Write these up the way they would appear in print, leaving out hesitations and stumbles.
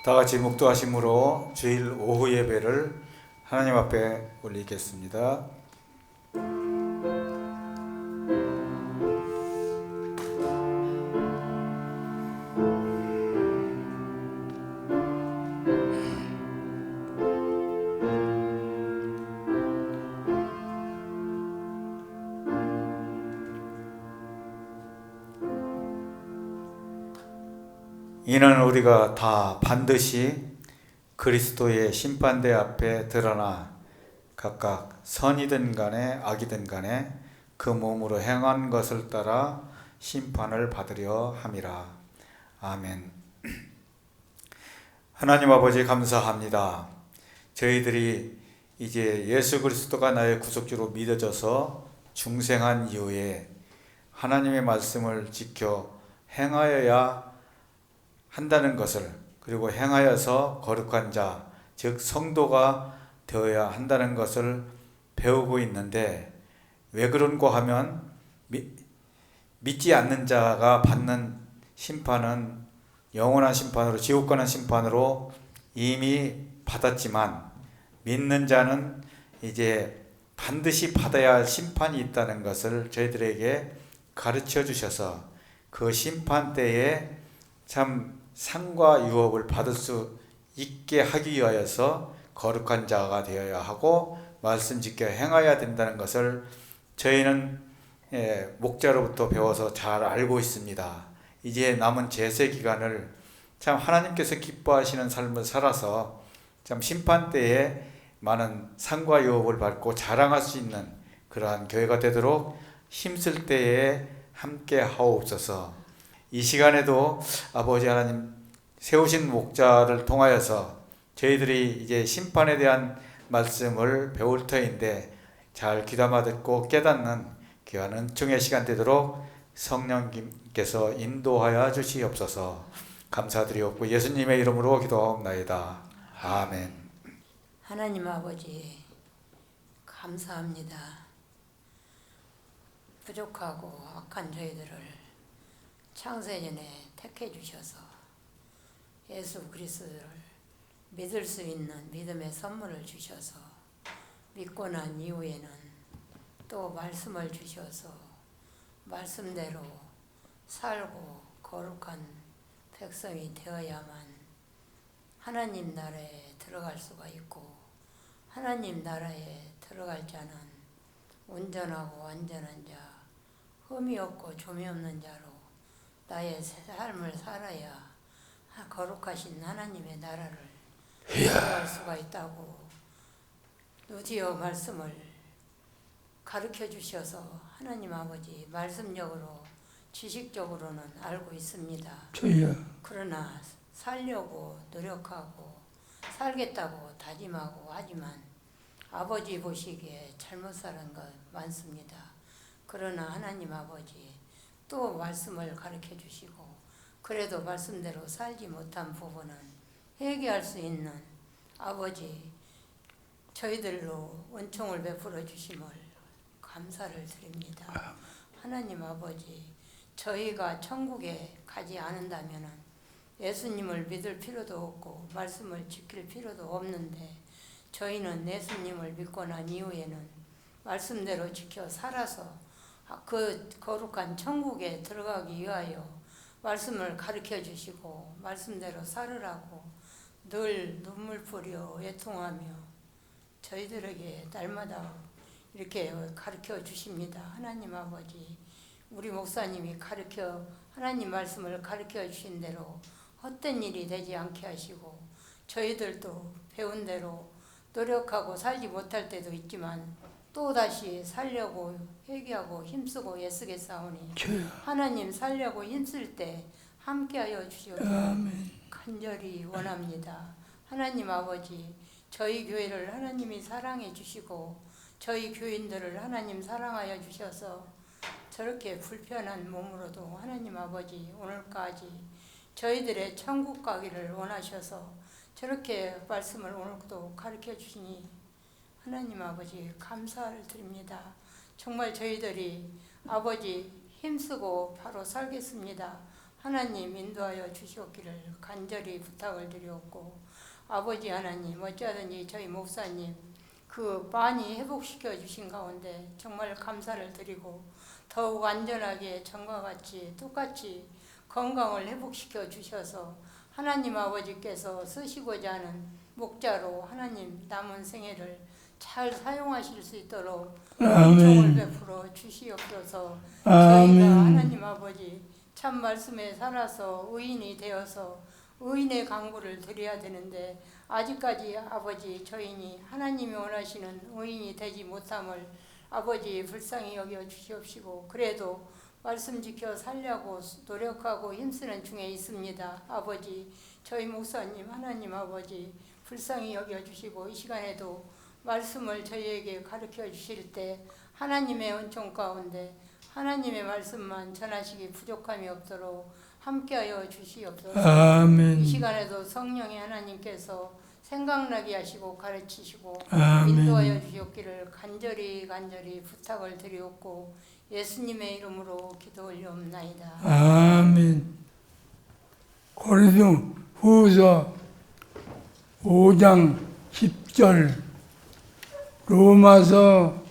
다 같이 묵도하심으로 주일 오후 예배를 하나님 앞에 올리겠습니다. 이는 우리가 다 반드시 그리스도의 심판대 앞에 드러나 각각 선이든 간에 악이든 간에 그 몸으로 행한 것을 따라 심판을 받으려 함이라. 아멘. 하나님 아버지 감사합니다. 저희들이 이제 예수 그리스도가 나의 구속주로 믿어져서 중생한 이후에 하나님의 말씀을 지켜 행하여야 한다는 것을, 그리고 행하여서 거룩한 자, 즉 성도가 되어야 한다는 것을 배우고 있는데, 왜 그런가 하면 믿지 않는 자가 받는 심판은 영원한 심판으로, 지옥 가는 심판으로 이미 받았지만, 믿는 자는 이제 반드시 받아야 할 심판이 있다는 것을 저희들에게 가르쳐 주셔서 그 심판 때에 참 상과 유업을 받을 수 있게 하기 위하여서 거룩한 자가 되어야 하고 말씀 지켜 행해야 된다는 것을 저희는 목자로부터 배워서 잘 알고 있습니다. 이제 남은 제세 기간을 참 하나님께서 기뻐하시는 삶을 살아서 참 심판 때에 많은 상과 유업을 받고 자랑할 수 있는 그러한 교회가 되도록 힘쓸 때에 함께 하옵소서. 이 시간에도 아버지 하나님 세우신 목자를 통하여서 저희들이 이제 심판에 대한 말씀을 배울 터인데 잘 귀담아 듣고 깨닫는 귀한 은총의 시간 되도록 성령님께서 인도하여 주시옵소서. 감사드리옵고 예수님의 이름으로 기도하옵나이다. 아멘. 하나님 아버지 감사합니다. 부족하고 악한 저희들을 창세전에 택해 주셔서 예수 그리스도를 믿을 수 있는 믿음의 선물을 주셔서 믿고 난 이후에는 또 말씀을 주셔서 말씀대로 살고 거룩한 백성이 되어야만 하나님 나라에 들어갈 수가 있고, 하나님 나라에 들어갈 자는 온전하고 완전한 자, 흠이 없고 조미 없는 자로 나의 삶을 살아야 거룩하신 하나님의 나라를 들어갈 수가 있다고 드디어 말씀을 가르쳐 주셔서 하나님 아버지 말씀적으로 지식적으로는 알고 있습니다. 그러나 살려고 노력하고 살겠다고 다짐하고 하지만 아버지 보시기에 잘못 살은 것 많습니다. 그러나 하나님 아버지 또 말씀을 가르쳐 주시고 그래도 말씀대로 살지 못한 부분은 회개할 수 있는 아버지 저희들로 은총을 베풀어 주심을 감사를 드립니다. 하나님 아버지 저희가 천국에 가지 않는다면 예수님을 믿을 필요도 없고 말씀을 지킬 필요도 없는데, 저희는 예수님을 믿고 난 이후에는 말씀대로 지켜 살아서 그 거룩한 천국에 들어가기 위하여 말씀을 가르쳐 주시고 말씀대로 살으라고 늘 눈물 뿌려 애통하며 저희들에게 날마다 이렇게 가르쳐 주십니다. 하나님 아버지 우리 목사님이 하나님 말씀을 가르쳐 주신 대로 헛된 일이 되지 않게 하시고 저희들도 배운 대로 노력하고 살지 못할 때도 있지만 또다시 살려고 회개하고 힘쓰고 애쓰겠사오니 하나님 살려고 힘쓸 때 함께하여 주시옵소서. 간절히 원합니다. 하나님 아버지 저희 교회를 하나님이 사랑해 주시고 저희 교인들을 하나님 사랑하여 주셔서 저렇게 불편한 몸으로도 하나님 아버지 오늘까지 저희들의 천국 가기를 원하셔서 저렇게 말씀을 오늘도 가르쳐 주시니 하나님 아버지 감사를 드립니다. 정말 저희들이 아버지 힘쓰고 바로 살겠습니다 하나님 인도하여 주시옵기를 간절히 부탁을 드렸고, 아버지 하나님 어찌하든지 저희 목사님 그 많이 회복시켜 주신 가운데 정말 감사를 드리고, 더욱 안전하게 전과 같이 똑같이 건강을 회복시켜 주셔서 하나님 아버지께서 쓰시고자 하는 목자로 하나님 남은 생애를 잘 사용하실 수 있도록 은총을 베풀어 주시옵소서. 저희가 하나님 아버지 참 말씀에 살아서 의인이 되어서 의인의 강구를 드려야 되는데, 아직까지 아버지 저희니 하나님이 원하시는 의인이 되지 못함을 아버지 불쌍히 여겨 주시옵시고, 그래도 말씀 지켜 살려고 노력하고 힘쓰는 중에 있습니다. 아버지 저희 목사님 하나님 아버지 불쌍히 여겨 주시고, 이 시간에도 말씀을 저희에게 가르쳐 주실 때 하나님의 은총 가운데 하나님의 말씀만 전하시기 부족함이 없도록 함께하여 주시옵소서. 아멘. 이 시간에도 성령의 하나님께서 생각나게 하시고 가르치시고 아멘. 인도하여 주시옵기를 간절히 부탁을 드리옵고 예수님의 이름으로 기도 올리옵나이다. 아멘. 고린도 후서 5장 10절, 로마서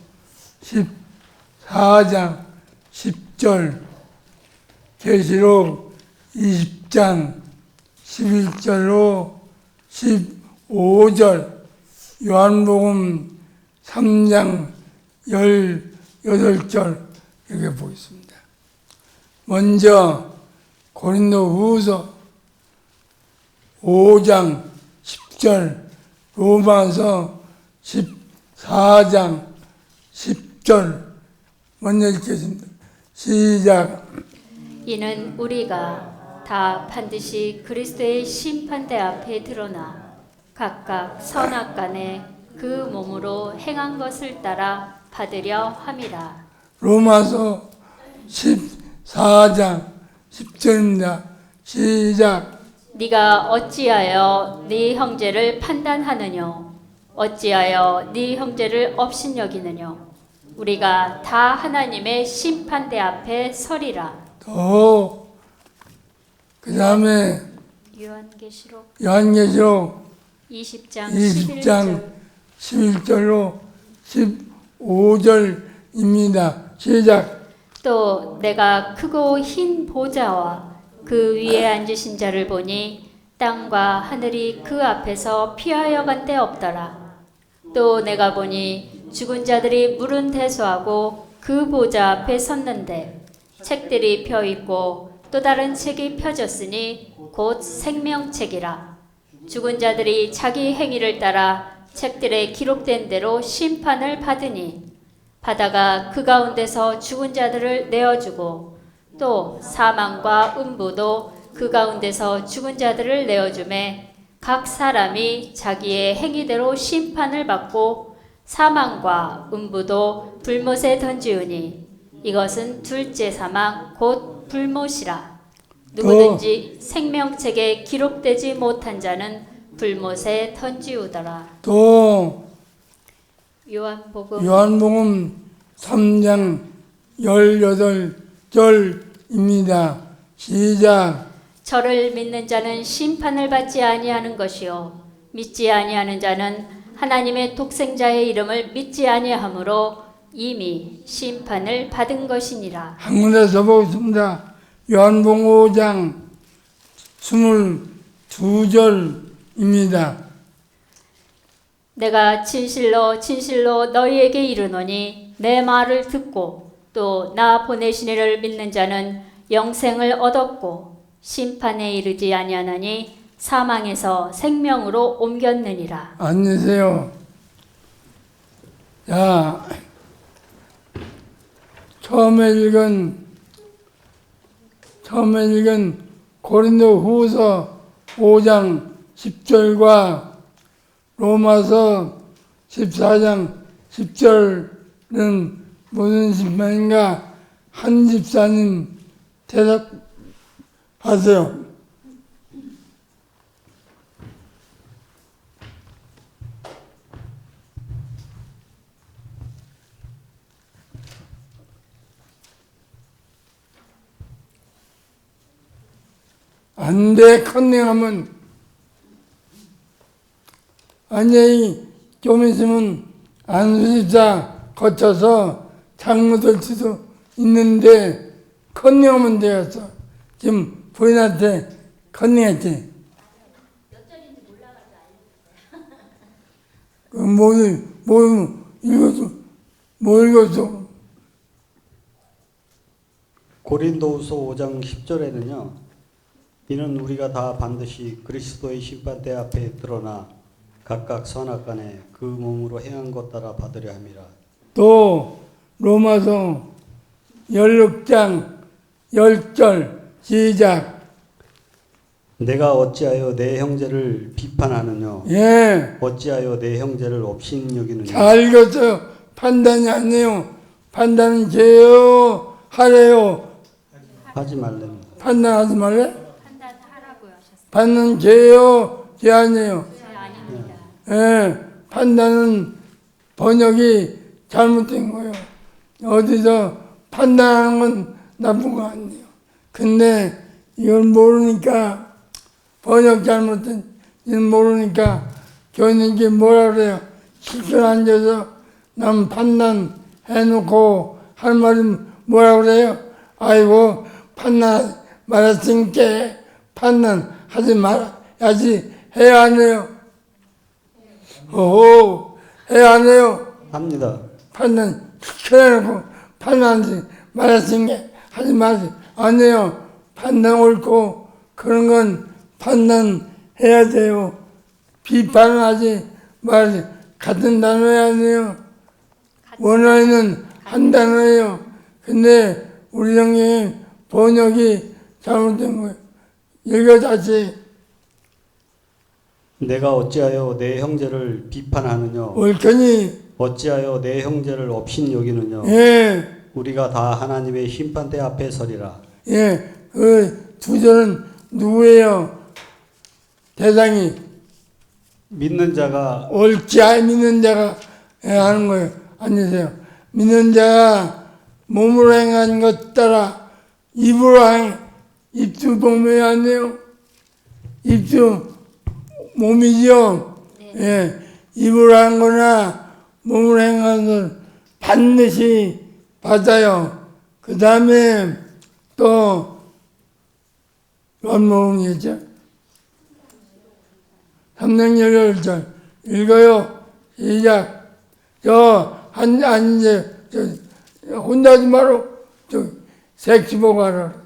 14장 10절, 계시록 20장 11절로 15절, 요한복음 3장 18절 이렇게 보겠습니다. 먼저 고린도 후서 5장 10절, 로마서 14장 10절 먼저 읽겠습니다. 시작. 이는 우리가 다 반드시 그리스도의 심판대 앞에 드러나 각각 선악간에 그 몸으로 행한 것을 따라 받으려 함이라. 로마서 14장 10절입니다. 시작. 네가 어찌하여 네 형제를 판단하느뇨? 어찌하여 네 형제를 업신여기느뇨? 우리가 다 하나님의 심판대 앞에 서리라. 그 다음에 요한계시록 20장 20장 11절로 15절입니다. 시작. 또 내가 크고 흰 보좌와 그 위에 앉으신 자를 보니 땅과 하늘이 그 앞에서 피하여 간 데 없더라. 또 내가 보니 죽은 자들이 물은 대소하고 그 보좌 앞에 섰는데 책들이 펴 있고 또 다른 책이 펴졌으니 곧 생명책이라. 죽은 자들이 자기 행위를 따라 책들에 기록된 대로 심판을 받으니 바다가 그 가운데서 죽은 자들을 내어주고 또 사망과 음부도 그 가운데서 죽은 자들을 내어주매 각 사람이 자기의 행위대로 심판을 받고 사망과 음부도 불못에 던지우니 이것은 둘째 사망 곧 불못이라. 누구든지 생명책에 기록되지 못한 자는 불못에 던지우더라. 또 요한복음 3장 18절입니다. 시작. 저를 믿는 자는 심판을 받지 아니하는 것이요 믿지 아니하는 자는 하나님의 독생자의 이름을 믿지 아니하므로 이미 심판을 받은 것이니라. 한 군데서 보겠습니다. 요한복음 5장 22절입니다. 내가 진실로 진실로 너희에게 이르노니 내 말을 듣고 또 나 보내신 이를 믿는 자는 영생을 얻었고 심판에 이르지 아니하나니 사망에서 생명으로 옮겼느니라. 앉으세요. 자, 처음에 읽은 고린도 후서 5장 10절과 로마서 14장 10절은 무슨 심판인가? 한 집사님 대답하세요. 안 돼. 컨닝하면 완전히 좀 있으면 안수집사 거쳐서 잘못될 수도 있는데 컨닝하면 되었어. 지금 부인한테 컨닝했지. 뭐 읽었어? 고린도후서 5장 10절에는요. 이는 우리가 다 반드시 그리스도의 심판대 앞에 드러나 각각 선악간에 그 몸으로 행한 것 따라 받으려 함이라. 또 로마서 16장 10절 시작. 내가 어찌하여 내 형제를 비판하느냐? 예, 어찌하여 내 형제를 업신여기느냐? 잘 읽었어요. 판단이 아니에요. 판단은 죄요 하래요. 하지 말래요. 판단하지 말래? 판단하라고요 하셨어요. 판단 죄요 죄 아니에요. 네, 아닙니다. 예, 판단은 번역이 잘못된 거예요. 어디서 판단하는 건 나쁜 거 아니에요. 근데 이걸 모르니까 번역 잘못된 이걸 모르니까 교인에게 뭐라 그래요? 실컷 앉아서 남 판단해놓고 할 말이 뭐라 그래요? 아이고 판단 말했으니까 판단하지 말아야지 해야 하네요. 오, 해야 하네요. 합니다. 판단 시켜놓고 판단하지 말았으니까 하지 마세요. 아니에요. 판단 옳고 그런 건 판단해야 돼요. 비판하지 마세요. 같은 단어야 아니에요. 원어에는 한 단어예요. 근데 우리 형님 번역이 잘못된 거예요. 읽어 다시. 내가 어찌하여 내 형제를 비판하느냐? 옳거니. 어찌하여 내 형제를 업신여기느냐? 예. 우리가 다 하나님의 심판대 앞에 서리라. 예, 그 두 절은 누구예요? 대상이 믿는 자가 옳지 않 믿는 자가 하는 거예요. 앉으세요. 믿는 자가 몸으로 행한 것 따라 입으로 입주 몸이 아니에요. 입주 몸이죠. 예, 입으로 한 거나 몸으로 행한 걸 반드시 받아요. 그 다음에 또 원모음이죠. 3장 18절 읽어요. 시작. 혼자 하지 마라. 색시 보고 하라.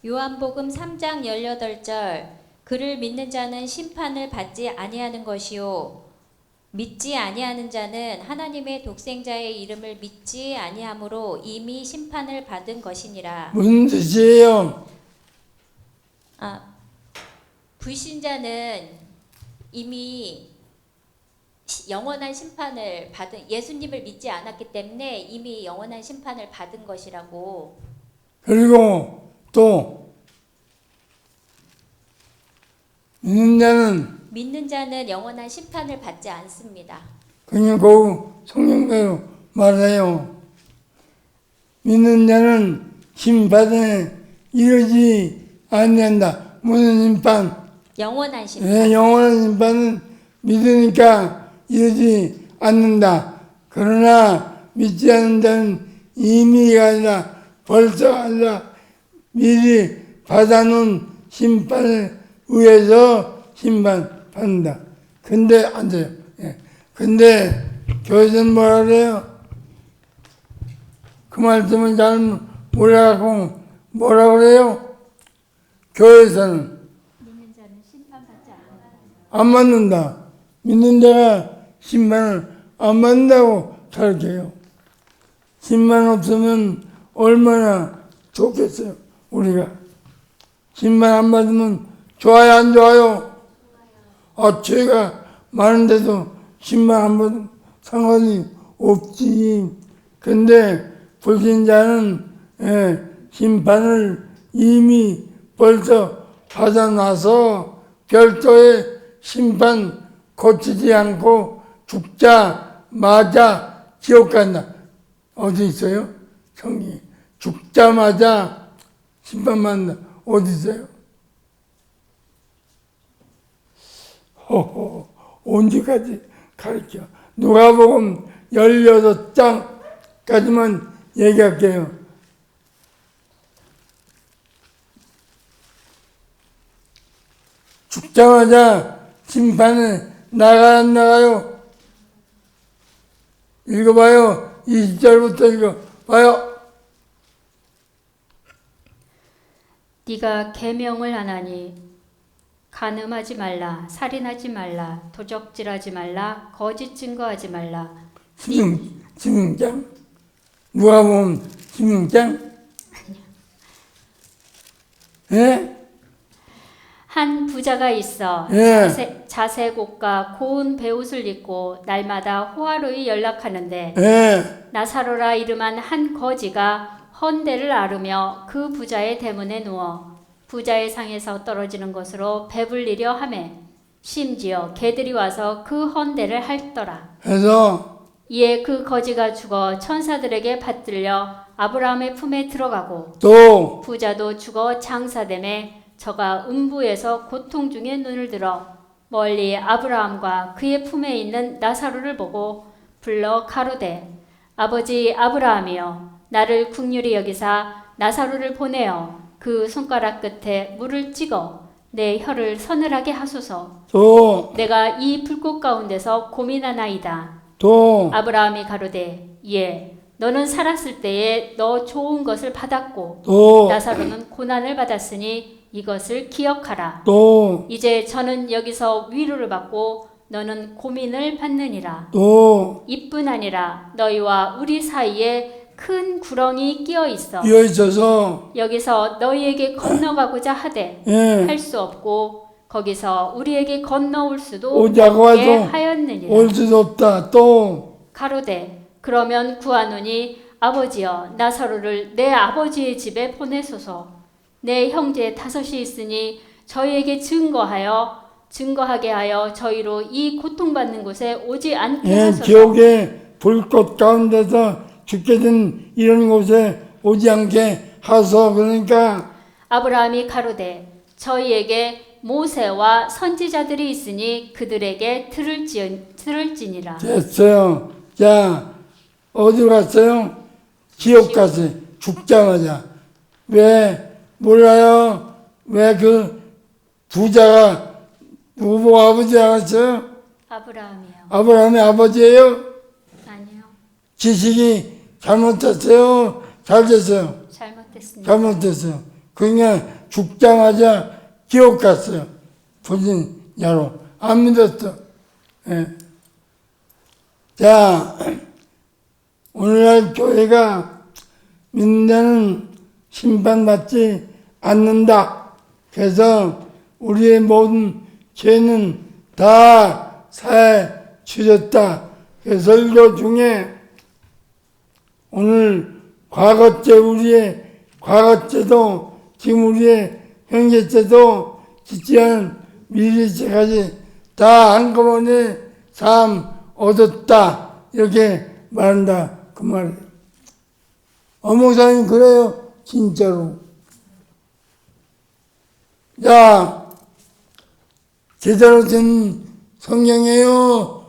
요한복음 3장 18절 그를 믿는 자는 심판을 받지 아니하는 것이요 믿지 아니하는 자는 하나님의 독생자의 이름을 믿지 아니하므로 이미 심판을 받은 것이니라. 무슨 뜻이에요? 불신자는 이미 영원한 심판을 받은 예수님을 믿지 않았기 때문에 이미 영원한 심판을 받은 것이라고. 그리고 또 믿는 자는 영원한 심판을 받지 않습니다. 그냥 그 성경대로 말해요. 믿는 자는 심판에 이르지 아니한다. 무슨 심판? 영원한 심판. 네, 영원한 심판은 믿으니까 이르지 않는다. 그러나 믿지 않는 자는 이미가 아니라 벌써가 아니라 미리 받아놓은 심판을 위해서 심판받는다. 근데 안 돼요. 예. 근데 교회에서는 뭐라 그래요? 그 말씀을 잘 몰라갖고 뭐라 그래요? 교회에서는 믿는 자는 심판받지 않는다. 안 받는다. 믿는 자가 심판을 안 받는다고 가르쳐요. 심판 없으면 얼마나 좋겠어요. 우리가 심판 안 받으면 좋아요 안 좋아요? 죄가 많은데도 심판 안 받으면 상관이 없지. 근데 불신자는 심판을 이미 벌써 받아놔서 별도의 심판 거치지 않고 죽자마자 지옥 간다. 어디 있어요? 성경. 죽자마자 심판받는다. 어디 있어요? 호호, 언제까지 가르쳐? 누가복음 16장까지만 얘기할게요. 죽자마자 심판에 나가요, 안 나가요? 읽어봐요. 20절부터 읽어봐요. 네가 계명을 안 하니 간음하지 말라, 살인하지 말라, 도적질하지 말라, 거짓 증거하지 말라. 지명장? 누가 보면 지명장? 예? 한 부자가 있어 예. 자색옷과 고운 베옷을 입고 날마다 호화로이 연락하는데 예. 나사로라 이름한 한 거지가 헌대를 앓으며 그 부자의 대문에 누워 부자의 상에서 떨어지는 것으로 배불리려 하매 심지어 개들이 와서 그 헌대를 핥더라. 그래서 이에 그 거지가 죽어 천사들에게 받들려 아브라함의 품에 들어가고 또 부자도 죽어 장사됨에 저가 음부에서 고통 중에 눈을 들어 멀리 아브라함과 그의 품에 있는 나사로를 보고 불러 가로되 아버지 아브라함이여 나를 긍휼히 여기사 나사로를 보내어 그 손가락 끝에 물을 찍어 내 혀를 서늘하게 하소서. 또 내가 이 불꽃 가운데서 고민하나이다. 아브라함이 가로되 예 너는 살았을 때에 너 좋은 것을 받았고 또 나사로는 고난을 받았으니 이것을 기억하라. 또 이제 저는 여기서 위로를 받고 너는 고민을 받느니라. 또 이뿐 아니라 너희와 우리 사이에 큰 구렁이 끼어 있어 비어 있어서 여기서 너희에게 건너가고자 하되 예. 할 수 없고 거기서 우리에게 건너올 수도 오자고 없게 해도 하였느니라. 올 수도 없다. 또 가로되 그러면 구하노니 아버지여 나사로를 내 아버지의 집에 보내소서. 내 형제 5이 있으니 저희에게 증거하게 하여 저희로 이 고통받는 곳에 오지 않게 예, 하소서. 지옥의 불꽃 가운데서 죽게 된 이런 곳에 오지 않게 하소. 그러니까 아브라함이 가로되 저희에게 모세와 선지자들이 있으니 그들에게 들을지니라. 됐어요. 자, 어디로 갔어요? 지옥 갔어요. 죽자마자. 왜 몰라요? 왜 그 부자가 누구 아버지 알았어요? 아브라함이요. 아브라함의 아버지예요? 아니요. 지식이 잘못됐어요? 잘 됐어요? 잘못됐습니다. 잘못됐어요. 그러니까 죽자마자 지옥 갔어요. 불신자로. 안 믿었어. 예. 자, 오늘날 교회가 믿는 자는 심판받지 않는다. 그래서 우리의 모든 죄는 다 사해 주셨다. 그 설교 중에 오늘 과거죄, 우리의 과거죄도 지금 우리의 현재죄도 짓지 않은 미래죄까지 다 한꺼번에 삶 얻었다. 이렇게 말한다. 그 말이에요. 어목사님 그래요. 진짜로. 자, 제대로 된 성경이에요?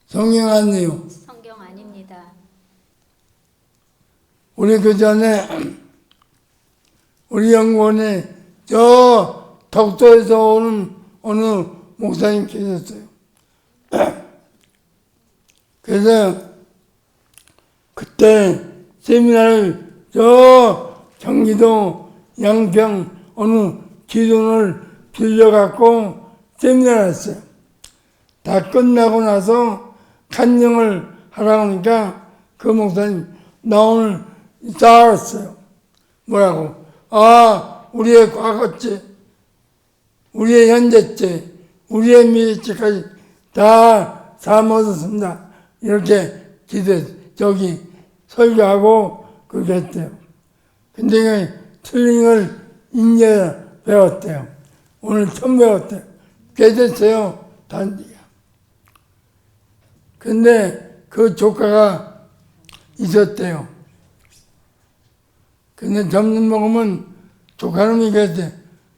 성경 아니에요? 성경 아닙니다. 우리 그 전에 우리 연구원에 저 덕도에서 오는 어느 목사님 계셨어요. 그래서 그때 세미나를 저 경기도 양평 어느 기둥을 빌려갖고 세미나를 했어요. 다 끝나고 나서 간증을 하라고 하니까 그 목사님 나 오늘 싸웠어요. 뭐라고? 우리의 과거죄, 우리의 현재죄, 우리의 미래죄까지 다 삶아졌습니다. 이렇게 저기 설교하고 그렇게 했대요. 근데 틀린 걸 이제 배웠대요. 오늘 처음 배웠대요. 됐어요, 단지가. 근데 그 조카가 있었대요. 근데 점심 먹으면 조카놈이 그랬대.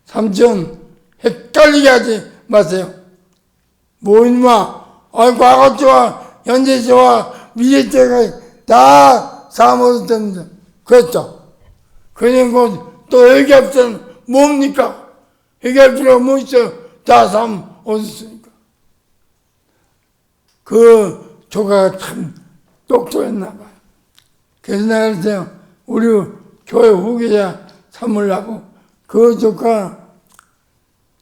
삼촌, 헷갈리게 하지 마세요. 뭐 임마, 과거 좋아, 현재 좋아, 미래 좋아, 다 사모습니다. 그랬죠. 그리고 또 얘기할 때는 뭡니까? 얘기할 필요가 뭐 있어요? 다 사모습니까? 그 조카가 참 똑똑했나 봐요. 그래서 내가 그랬어요. 우리 교회 후계자 삼으려고 그 조카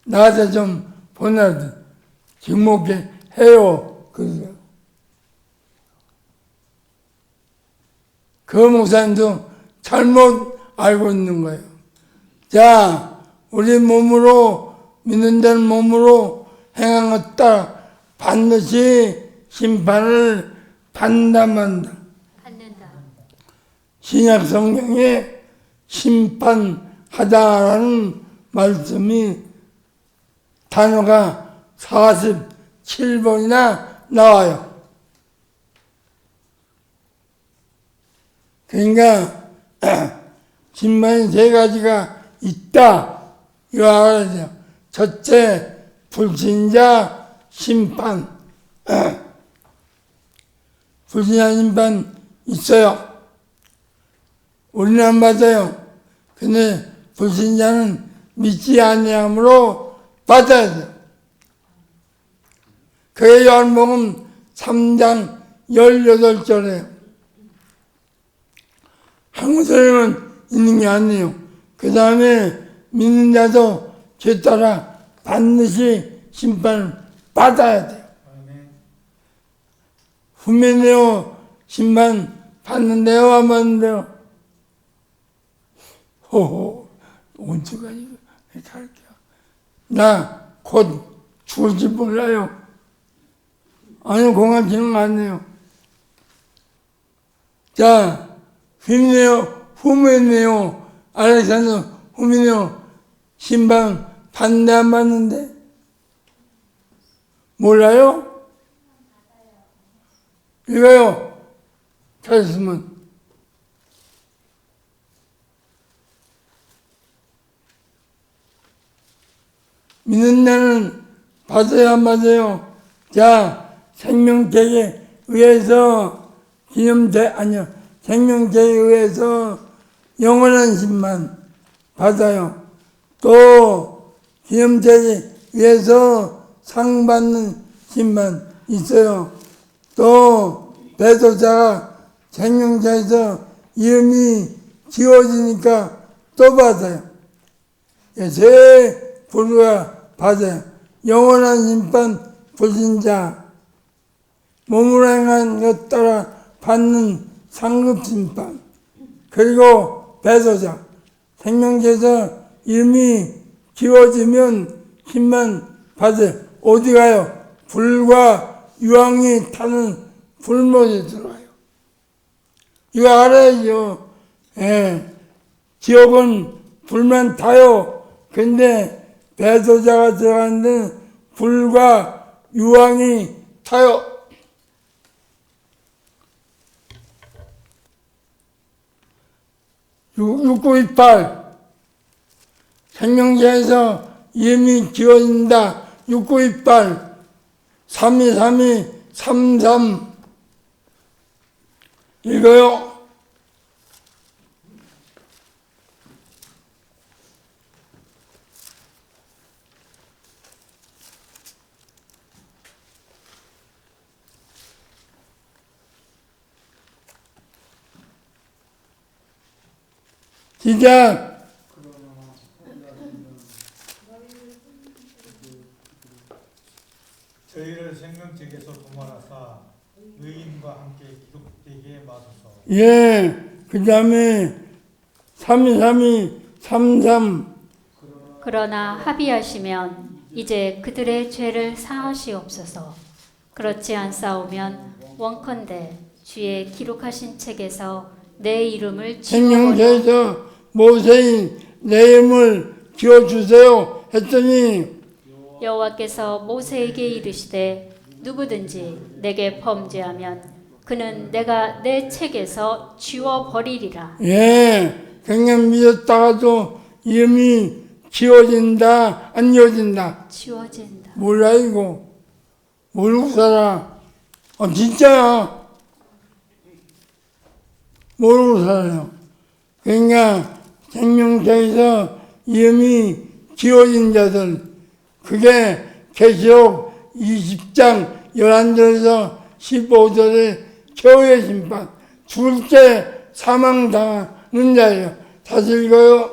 나한테 좀 보내야 직목에 해요. 그래서 그 목사님도 잘못 알고 있는 거예요. 자, 우리 몸으로 믿는 자는 몸으로 행한 것 따라 반드시 심판을 받는다. 신약 성경에 심판하다라는 말씀이 단어가 47번이나 나와요. 그러니까 심판이 세 가지가 있다. 이거 알아야 돼요. 첫째, 불신자 심판. 불신자 심판 있어요. 우리는 안 받아요. 근데 불신자는 믿지 아니함으로 받아야 돼요. 그의 요한복음 3장 18절에 한국 사람은 있는 게 아니에요. 그 다음에 믿는 자도 죄 따라 반드시 심판을 받아야 돼요. 후면에요 심판 받는데요 안 받는데요? 호호 언제까지 이렇게 할게요. 나 곧 죽을지 몰라요. 아니 공항지는 않네요. 자, 후면에요 알렉산더 후면에요 심판 받는데 안 받는데? 몰라요? 이거요. 찾았으면. 믿는 자는 받아야 안 받아요? 자, 생명책에 의해서 생명책에 의해서 영원한 심판 받아요. 또 기념책에 의해서 상 받는 심판 있어요. 또 배도자가 생명책에서 이름이 지워지니까 또 받아요. 세 부류가 받아요. 영원한 심판 불신자, 몸으로 행한 것 따라 받는 상급 심판, 그리고 배도자, 생명책에서 이름이 지워지면 심판 받아요. 어디 가요? 불과 유황이 타는 불못에 들어가요. 이거 알아야죠. 예. 지옥은 불만 타요. 근데 배도자가 들어가는 데는 불과 유황이 타요. 육구이팔 생명체에서 이름이 지워진다. 6928 323233 읽어요. 시작. 저희를 생명책에서 도말하사 의인과 함께 기록되게 마소서. 예, 그 다음에 323233 그러나 합의하시면 이제 그들의 죄를 사하시옵소서. 그렇지 않사오면 원컨대 주의 기록하신 책에서 내 이름을 지워버려. 생명체에서 모세인 내 이름을 지어주세요 했더니 여호와께서 모세에게 이르시되 누구든지 내게 범죄하면 그는 내가 내 책에서 지워 버리리라. 예, 그냥 믿었다가도 이름이 지워진다, 안 지워진다. 지워진다. 몰라, 이거. 모르고 살아. 진짜야. 모르고 살아요. 그러니까 생명책에서 이름이 지워진 자들, 그게 계시록 20장 11절에서 15절의 최후의 심판, 죽을 때 사망당하는 자예요. 다시 읽어요.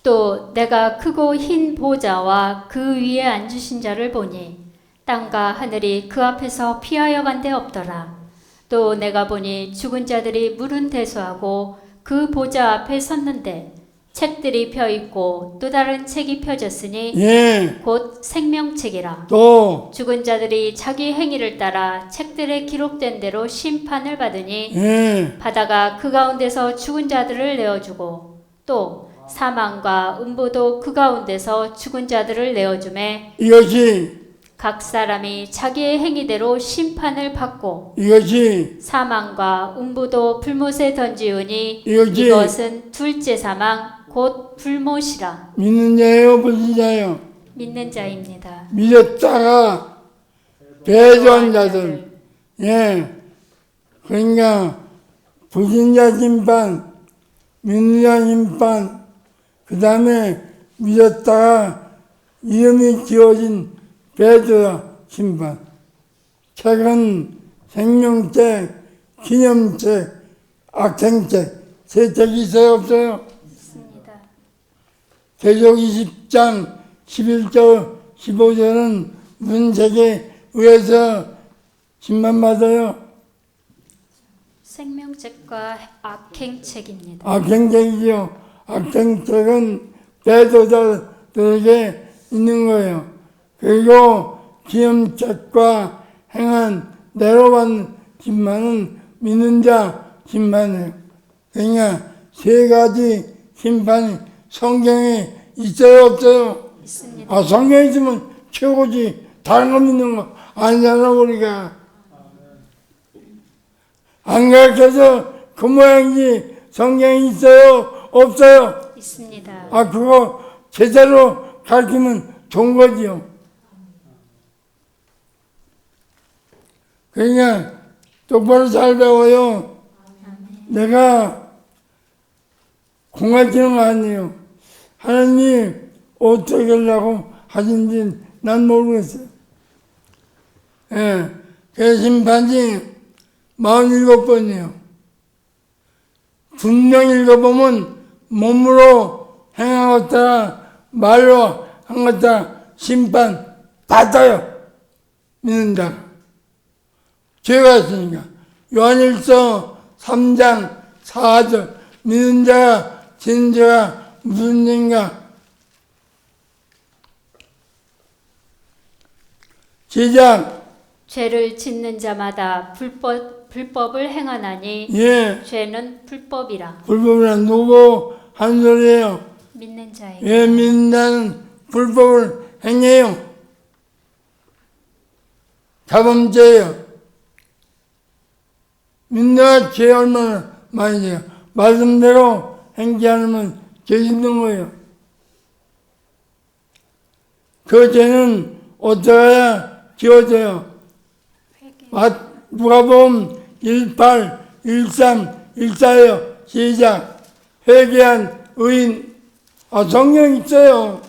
또 내가 크고 흰 보좌와 그 위에 앉으신 자를 보니 땅과 하늘이 그 앞에서 피하여 간 데 없더라. 또 내가 보니 죽은 자들이 물은 대수하고 그 보좌 앞에 섰는데 책들이 펴 있고 또 다른 책이 펴졌으니 예, 곧 생명책이라. 또, 죽은 자들이 자기 행위를 따라 책들에 기록된 대로 심판을 받으니 예, 바다가 그 가운데서 죽은 자들을 내어주고 또 사망과 음보도 그 가운데서 죽은 자들을 내어주매 이것이, 각 사람이 자기의 행위대로 심판을 받고 이것이, 사망과 음보도 불못에 던지우니 이것이 이것은 둘째 사망 곧 불못이라. 믿는 자예요, 불신자예요? 믿는 자입니다. 믿었다가 배조한 자들, 예, 그러니까 불신자 심판, 믿는 자 심판, 그 다음에 믿었다가 이름이 지어진 배조자 심판. 책은 생명책, 기념책, 악행책, 세 책이 있어요, 없어요? 있습니다. 계시록 20장 11절 15절은 무슨 책에 의해서 심판받아요? 생명책과 악행책입니다. 악행책이죠. 악행책은 배도자들에게 있는 거예요. 그리고 기념책과 행한 내로만 심판은 믿는 자 심판이에요. 그러니까 세 가지 심판이 성경에 있어요, 없어요? 있습니다. 성경에 있으면 최고지. 다른 거 믿는 거 아니잖아, 우리가. 안 가르쳐서 그 모양이지. 성경에 있어요, 없어요? 있습니다. 그거 제대로 가르치면 좋은 거지요. 그러니까 똑바로 잘 배워요. 내가 공활치는 거 아니에요. 하나님 어떻게 하려고 하신지 난 모르겠어요. 예, 그 심판이 47번이에요. 분명히 읽어보면 몸으로 행한 것따라 말로 한 것따라 심판 받아요. 믿는 자. 죄가 있으니까. 요한일서 3장 4절 믿는 자가 지은 죄가 무슨 죄인가? 시작. 죄를 짓는 자마다 불법을 행하나니 예, 죄는 불법이라. 불법이란 누구 한 소리예요? 믿는 자에게. 예, 믿는다는 불법을 행해요. 자범죄예요. 믿는 죄 얼마나 많이 돼요. 말씀대로 행지 않으면 죄 짓는 거예요. 그 죄는 어떻게 해야 지워져요? 누가복음 18, 13, 14예요. 시작. 회개한 의인. 성경 있어요.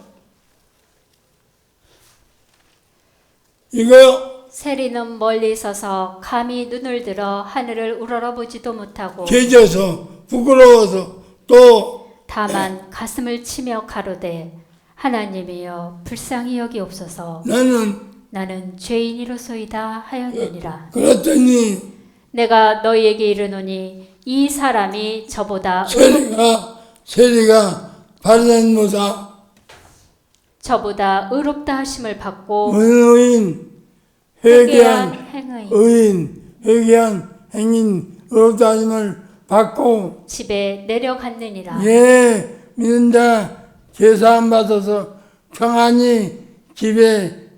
이거 세리는 멀리 서서 감히 눈을 들어 하늘을 우러러보지도 못하고 죄져서 부끄러워서 또 다만 가슴을 치며 가로되 하나님이여 불쌍히 여기옵소서. 나는 죄인이로소이다 하였느니라. 그랬더니 내가 너희에게 이르노니 이 사람이 저보다 세리가 바리새인보다 저보다 의롭다 하심을 받고 의인 회개한 회개한 행의 의인 회개한 행인 의롭다 하심을 받고 집에 내려갔느니라. 예 믿는 자 제사함 받아서 평안히 집에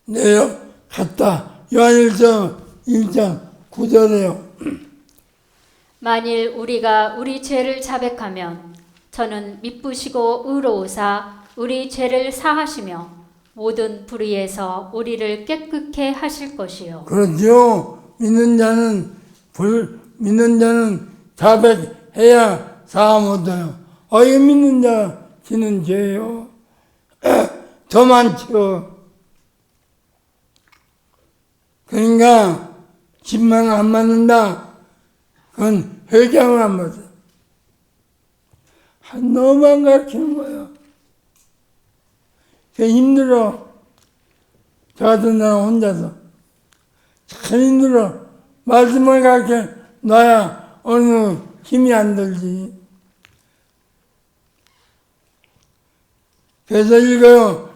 내려갔다. 요한일서 1장 9절에요. 만일 우리가 우리 죄를 자백하면 저는 미쁘시고 의로우사 우리 죄를 사하시며 모든 불의에서 우리를 깨끗게 하실 것이요. 그렇죠. 믿는 자는 자백해야 사함 얻어요. 이거 믿는 자 지는 죄요. 더 많죠. 그러니까 집만 안 맞는다. 그건 회개를 안 받아. 너만 가르치는 거야. 그 힘들어. 저 같은 사람 혼자서. 참 힘들어. 말씀을 가르쳐 놔야 어느 힘이 안 들지. 그래서 읽어요.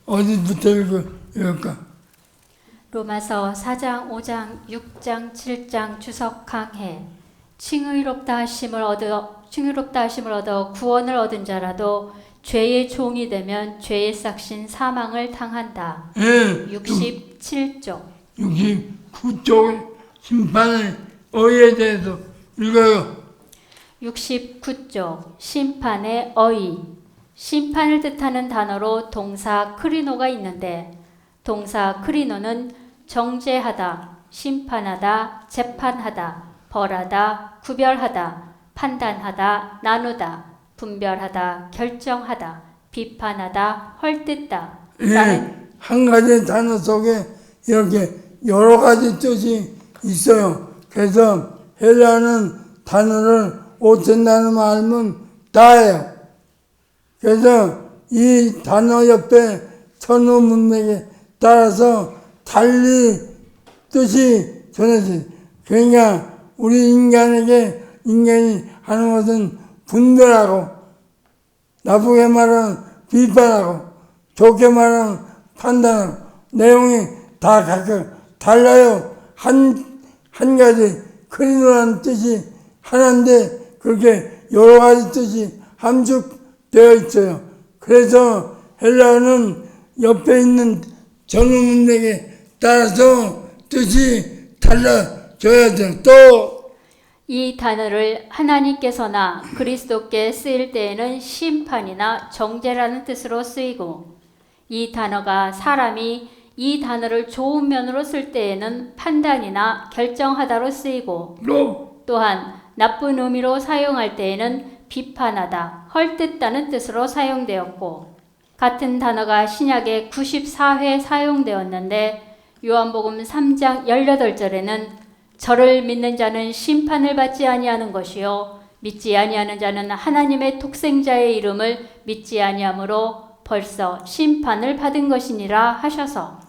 어디부터 읽을까? 로마서 4장, 5장, 6장, 7장 주석 강해. 칭의롭다 하심을 얻어 구원을 얻은 자라도 죄의 종이 되면 죄의 싹신 사망을 당한다. 67쪽. 69쪽 심판의 어휘에 대해서 읽어요. 69쪽 심판의 어휘. 심판을 뜻하는 단어로 동사 크리노가 있는데 동사 크리노는 정죄하다, 심판하다, 재판하다, 벌하다, 구별하다, 판단하다, 나누다, 분별하다, 결정하다, 비판하다, 헐뜯다. 한 가지 단어 속에 이렇게 여러 가지 뜻이 있어요. 그래서 헬라는 단어를 5천 단어만 알면 다예요. 그래서 이 단어 옆에 천어 문맥에 따라서 달리 뜻이 전해져요. 그러니까 우리 인간이 하는 것은 분별하고, 나쁘게 말하면 비판하고, 좋게 말하면 판단하고, 내용이 다 각각 달라요. 한 가지 크리노라는 뜻이 하나인데 그렇게 여러 가지 뜻이 함축되어 있어요. 그래서 헬라어는 옆에 있는 전문문맥에 따라서 뜻이 달라져야 돼요. 또 이 단어를 하나님께서나 그리스도께 쓰일 때에는 심판이나 정죄라는 뜻으로 쓰이고 이 단어가 사람이 이 단어를 좋은 면으로 쓸 때에는 판단이나 결정하다로 쓰이고 또한 나쁜 의미로 사용할 때에는 비판하다, 헐뜯다는 뜻으로 사용되었고 같은 단어가 신약에 94회 사용되었는데 요한복음 3장 18절에는 저를 믿는 자는 심판을 받지 아니하는 것이요 믿지 아니하는 자는 하나님의 독생자의 이름을 믿지 아니하므로 벌써 심판을 받은 것이니라 하셔서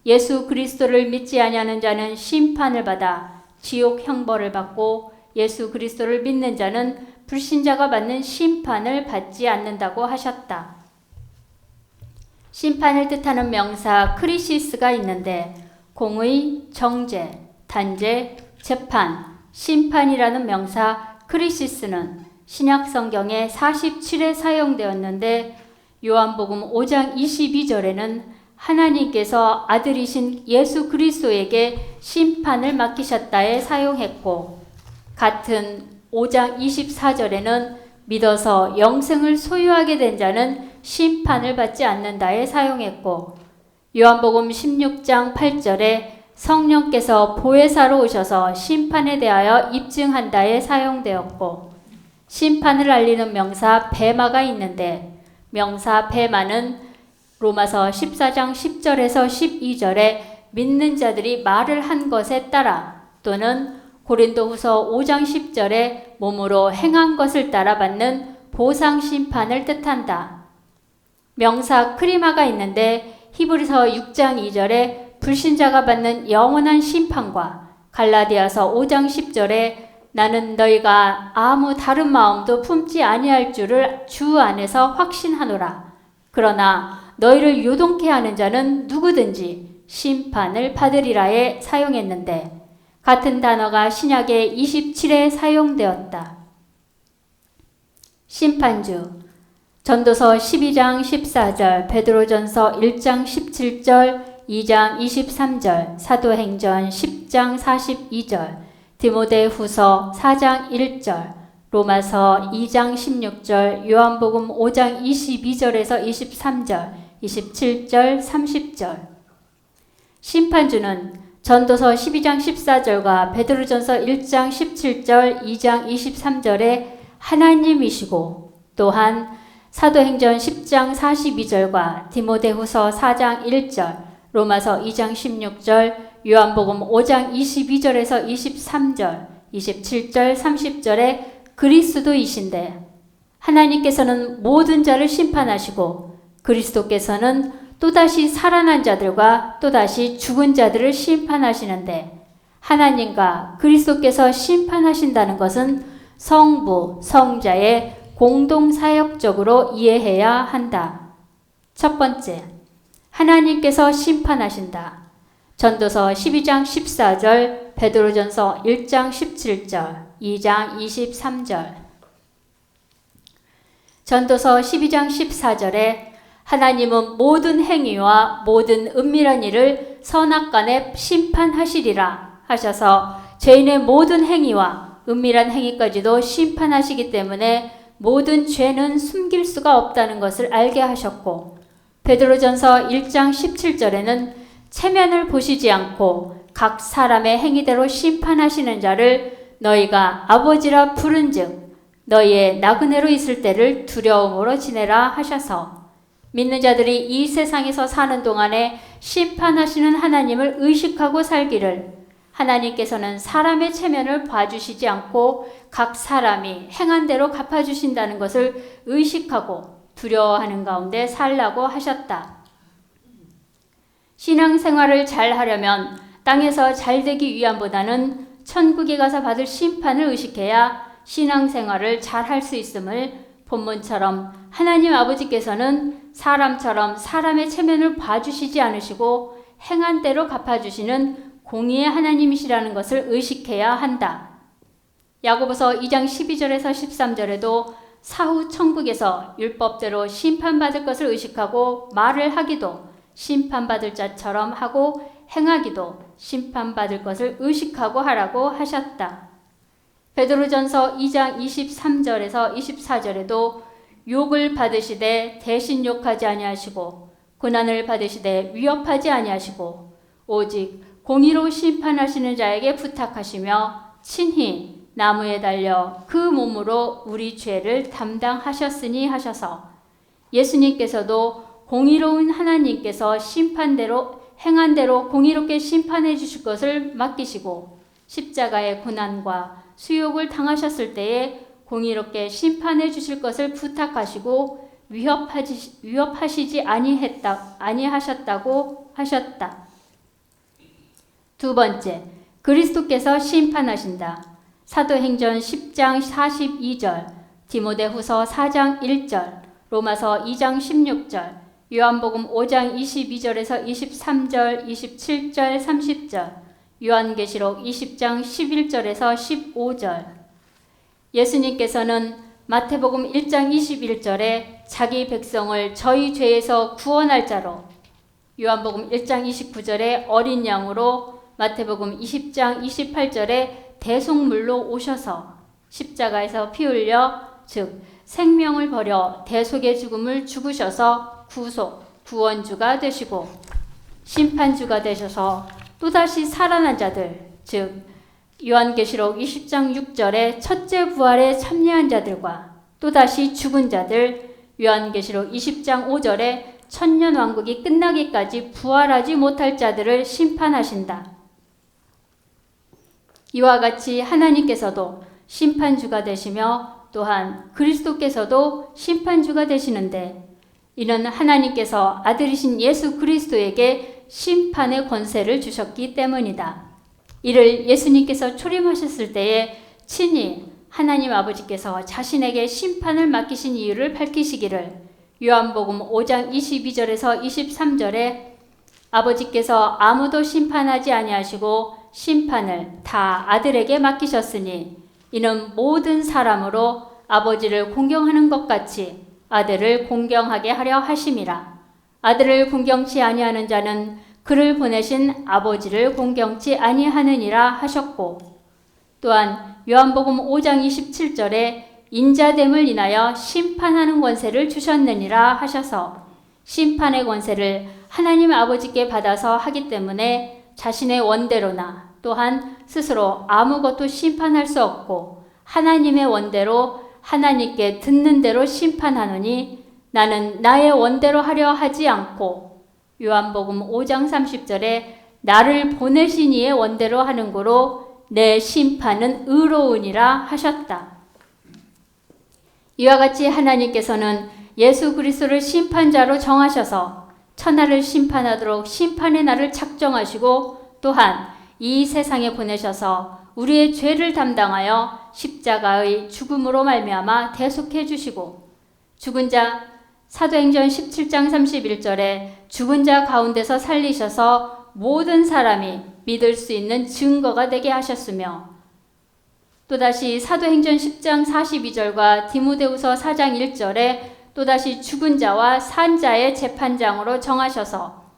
예수 그리스도를 믿지 아니하는 자는 심판을 받아 지옥 형벌을 받고 예수 그리스도를 믿는 자는 불신자가 받는 심판을 받지 않는다고 하셨다. 심판을 뜻하는 명사 크리시스가 있는데 공의, 정죄, 단죄, 재판, 심판이라는 명사 크리시스는 신약 성경에 47회 사용되었는데 요한복음 5장 22절에는 하나님께서 아들이신 예수 그리스도에게 심판을 맡기셨다에 사용했고 같은 5장 24절에는 믿어서 영생을 소유하게 된 자는 심판을 받지 않는다에 사용했고 요한복음 16장 8절에 성령께서 보혜사로 오셔서 심판에 대하여 입증한다에 사용되었고 심판을 알리는 명사 베마가 있는데 명사 베마는 로마서 14장 10절에서 12절에 믿는 자들이 말을 한 것에 따라 또는 고린도후서 5장 10절에 몸으로 행한 것을 따라 받는 보상 심판을 뜻한다. 명사 크리마가 있는데 히브리서 6장 2절에 불신자가 받는 영원한 심판과 갈라디아서 5장 10절에 나는 너희가 아무 다른 마음도 품지 아니할 줄을 주 안에서 확신하노라. 그러나 너희를 요동케 하는 자는 누구든지 심판을 받으리라에 사용했는데 같은 단어가 신약에 27회 사용되었다. 심판주 전도서 12장 14절, 베드로전서 1장 17절, 2장 23절, 사도행전 10장 42절, 디모데후서 4장 1절, 로마서 2장 16절, 요한복음 5장 22절에서 23절, 27절, 30절. 심판주는 전도서 12장 14절과 베드로전서 1장 17절, 2장 23절에 하나님이시고, 또한 사도행전 10장 42절과 디모데후서 4장 1절, 로마서 2장 16절, 요한복음 5장 22절에서 23절, 27절, 30절에 그리스도이신데, 하나님께서는 모든 자를 심판하시고 그리스도께서는 또다시 살아난 자들과 또다시 죽은 자들을 심판하시는데, 하나님과 그리스도께서 심판하신다는 것은 성부, 성자의 공동사역적으로 이해해야 한다. 첫 번째, 하나님께서 심판하신다. 전도서 12장 14절, 베드로전서 1장 17절, 2장 23절. 전도서 12장 14절에 하나님은 모든 행위와 모든 은밀한 일을 선악간에 심판하시리라 하셔서 죄인의 모든 행위와 은밀한 행위까지도 심판하시기 때문에 모든 죄는 숨길 수가 없다는 것을 알게 하셨고, 베드로전서 1장 17절에는 체면을 보시지 않고 각 사람의 행위대로 심판하시는 자를 너희가 아버지라 부른즉 너희의 나그네로 있을 때를 두려움으로 지내라 하셔서, 믿는 자들이 이 세상에서 사는 동안에 심판하시는 하나님을 의식하고 살기를, 하나님께서는 사람의 체면을 봐주시지 않고 각 사람이 행한 대로 갚아주신다는 것을 의식하고 두려워하는 가운데 살라고 하셨다. 신앙생활을 잘 하려면 땅에서 잘 되기 위함보다는 천국에 가서 받을 심판을 의식해야 신앙생활을 잘 할 수 있음을 본문처럼 하나님 아버지께서는 사람처럼 사람의 체면을 봐주시지 않으시고 행한 대로 갚아주시는 공의의 하나님이시라는 것을 의식해야 한다. 야고보서 2장 12절에서 13절에도 사후 천국에서 율법대로 심판받을 것을 의식하고 말을 하기도 심판받을 자처럼 하고 행하기도 심판받을 것을 의식하고 하라고 하셨다. 베드로전서 2장 23절에서 24절에도 욕을 받으시되 대신 욕하지 아니하시고 고난을 받으시되 위협하지 아니하시고 오직 공의로 심판하시는 자에게 부탁하시며 친히 나무에 달려 그 몸으로 우리 죄를 담당하셨으니 하셔서, 예수님께서도 공의로운 하나님께서 심판대로 행한 대로 공의롭게 심판해 주실 것을 맡기시고 십자가의 고난과 수욕을 당하셨을 때에 공의롭게 심판해 주실 것을 부탁하시고 위협하시지 아니하셨다고 하셨다. 두 번째, 그리스도께서 심판하신다. 사도행전 10장 42절, 디모데후서 4장 1절, 로마서 2장 16절, 요한복음 5장 22절에서 23절, 27절, 30절, 요한계시록 20장 11절에서 15절. 예수님께서는 마태복음 1장 21절에 자기 백성을 저희 죄에서 구원할 자로, 요한복음 1장 29절에 어린 양으로, 마태복음 20장 28절에 대속물로 오셔서 십자가에서 피 흘려 즉 생명을 버려 대속의 죽음을 죽으셔서 구원주가 되시고 심판주가 되셔서 또다시 살아난 자들, 즉 요한계시록 20장 6절에 첫째 부활에 참여한 자들과 또다시 죽은 자들, 요한계시록 20장 5절에 천년왕국이 끝나기까지 부활하지 못할 자들을 심판하신다. 이와 같이 하나님께서도 심판주가 되시며 또한 그리스도께서도 심판주가 되시는데, 이는 하나님께서 아들이신 예수 그리스도에게 심판의 권세를 주셨기 때문이다. 이를 예수님께서 초림하셨을 때에 친히 하나님 아버지께서 자신에게 심판을 맡기신 이유를 밝히시기를, 요한복음 5장 22절에서 23절에 아버지께서 아무도 심판하지 아니하시고 심판을 다 아들에게 맡기셨으니 이는 모든 사람으로 아버지를 공경하는 것 같이 아들을 공경하게 하려 하심이라. 아들을 공경치 아니하는 자는 그를 보내신 아버지를 공경치 아니하느니라 하셨고, 또한 요한복음 5장 27절에 인자됨을 인하여 심판하는 권세를 주셨느니라 하셔서 심판의 권세를 하나님 아버지께 받아서 하기 때문에 자신의 원대로나 또한 스스로 아무것도 심판할 수 없고 하나님의 원대로 하나님께 듣는 대로 심판하노니 나는 나의 원대로 하려 하지 않고 요한복음 5장 30절에 나를 보내신 이의 원대로 하는 고로 내 심판은 의로우니라 하셨다. 이와 같이 하나님께서는 예수 그리스도를 심판자로 정하셔서 천하를 심판하도록 심판의 날을 작정하시고 또한 이 세상에 보내셔서 우리의 죄를 담당하여 십자가의 죽음으로 말미암아 대속해 주시고 죽은 자 사도행전 17장 31절에 죽은 자 가운데서 살리셔서 모든 사람이 믿을 수 있는 증거가 되게 하셨으며 또다시 사도행전 10장 42절과 디모데후서 4장 1절에 또다시 죽은 자와 산 자의 재판장으로 정하셔서